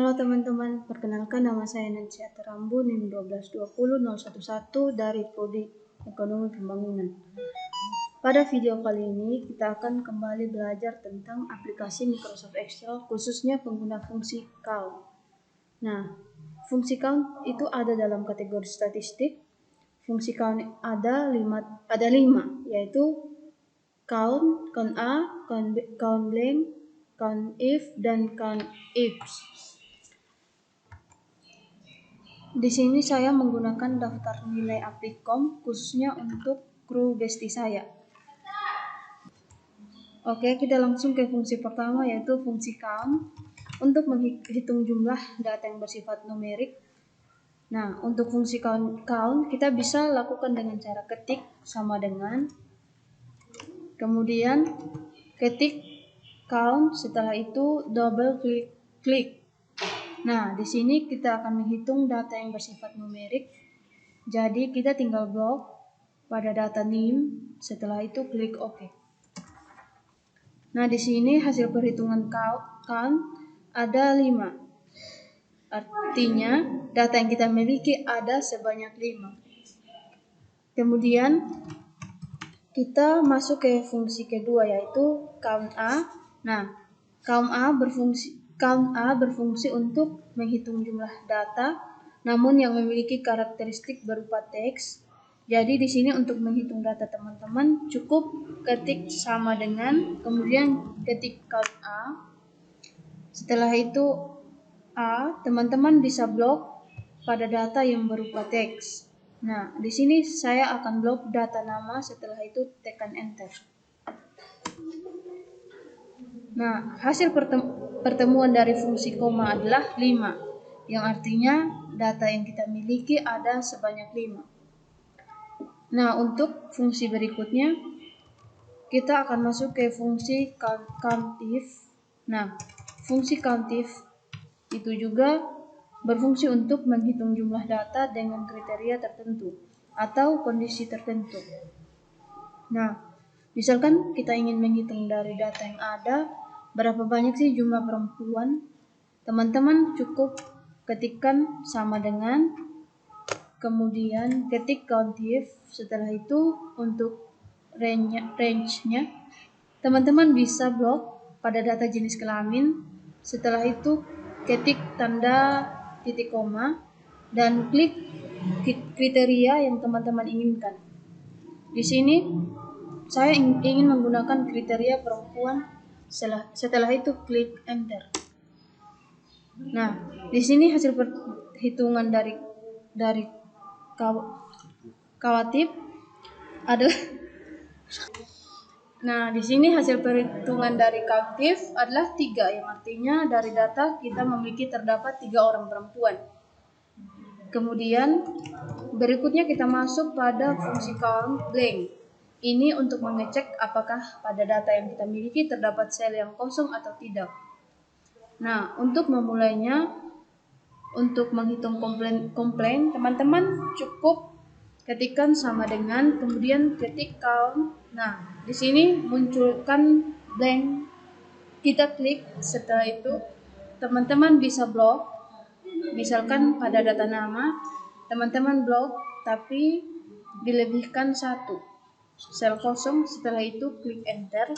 Halo teman-teman, perkenalkan nama saya Nansiata Rambu, NIM 1220011 dari Prodi Ekonomi Pembangunan. Pada video kali ini kita akan kembali belajar tentang aplikasi Microsoft Excel, khususnya pengguna fungsi count. Nah, fungsi count itu ada dalam kategori statistik. Fungsi count ada lima, yaitu count, count A, count blank, count if, dan count ifs. Di sini saya menggunakan daftar nilai Applikom khususnya untuk kru bestie saya. Oke, kita langsung ke fungsi pertama, yaitu fungsi count untuk menghitung jumlah data yang bersifat numerik. Nah, untuk fungsi count kita bisa lakukan dengan cara ketik sama dengan, kemudian ketik count, setelah itu double klik. Nah, di sini kita akan menghitung data yang bersifat numerik. Jadi kita tinggal blok pada data NIM, setelah itu klik OK. Nah, di sini hasil perhitungan count ada 5. Artinya data yang kita miliki ada sebanyak 5. Kemudian kita masuk ke fungsi kedua, yaitu count A. Nah, count A berfungsi untuk menghitung jumlah data, namun yang memiliki karakteristik berupa teks. Jadi di sini untuk menghitung data teman-teman cukup ketik sama dengan, kemudian ketik count A. Setelah itu teman-teman bisa blok pada data yang berupa teks. Nah, di sini saya akan blok data nama, setelah itu tekan enter. Nah, hasil pertemuan dari fungsi koma adalah 5, yang artinya data yang kita miliki ada sebanyak 5. Nah, untuk fungsi berikutnya kita akan masuk ke fungsi countif. Nah, fungsi countif itu juga berfungsi untuk menghitung jumlah data dengan kriteria tertentu atau kondisi tertentu. Nah, misalkan kita ingin menghitung dari data yang ada, berapa banyak sih jumlah perempuan? Teman-teman cukup ketikkan sama dengan, kemudian ketik countif. Setelah itu untuk range-nya, teman-teman bisa blok pada data jenis kelamin. Setelah itu ketik tanda titik koma dan klik kriteria yang teman-teman inginkan. Di sini saya ingin menggunakan kriteria perempuan. Setelah itu klik enter. Nah, di sini hasil perhitungan dari kawatif adalah Nah, di sini hasil perhitungan dari countif adalah 3, yang artinya dari data kita memiliki terdapat 3 orang perempuan. Kemudian berikutnya kita masuk pada fungsi count blank. Ini untuk mengecek apakah pada data yang kita miliki terdapat sel yang kosong atau tidak. Nah, untuk memulainya, untuk menghitung komplain, teman-teman cukup ketikkan sama dengan, kemudian ketik count. Nah, di sini munculkan blank. Kita klik, setelah itu teman-teman bisa blok. Misalkan pada data nama, teman-teman blok tapi dilebihkan 1 sel kosong. Setelah itu klik enter,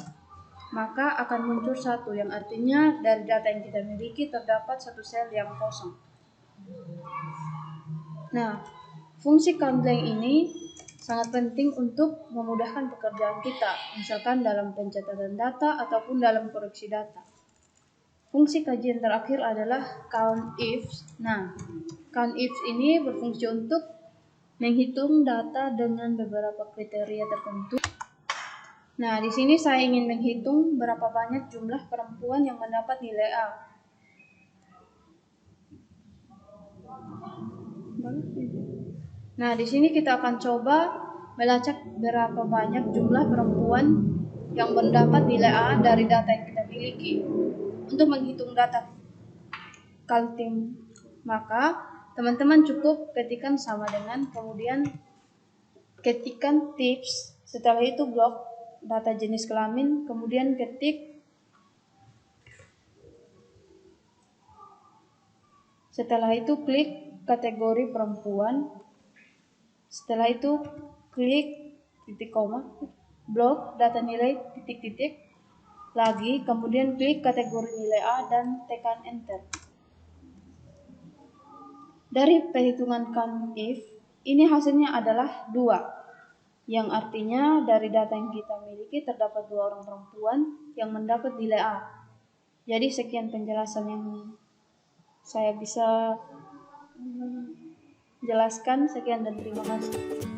maka akan muncul 1, yang artinya dari data yang kita miliki terdapat 1 sel yang kosong. Nah, fungsi count blank ini sangat penting untuk memudahkan pekerjaan kita, misalkan dalam pencatatan data ataupun dalam koreksi data. Fungsi kajian terakhir adalah count ifs. Nah, count ifs ini berfungsi untuk menghitung data dengan beberapa kriteria tertentu. Nah, di sini saya ingin menghitung berapa banyak jumlah perempuan yang mendapat nilai A. Nah, di sini kita akan coba melacak berapa banyak jumlah perempuan yang mendapat nilai A dari data yang kita miliki. Untuk menghitung data counting, maka teman-teman cukup ketikkan sama dengan, kemudian ketikkan tips, setelah itu blok data jenis kelamin, kemudian ketik Setelah itu klik kategori perempuan. Setelah itu klik titik koma, blok data nilai titik-titik lagi, kemudian klik kategori nilai A dan tekan enter. Dari perhitungan COUNTIF, ini hasilnya adalah 2, yang artinya dari data yang kita miliki terdapat 2 orang perempuan yang mendapat nilai A. Jadi sekian penjelasan yang saya bisa jelaskan. Sekian dan terima kasih.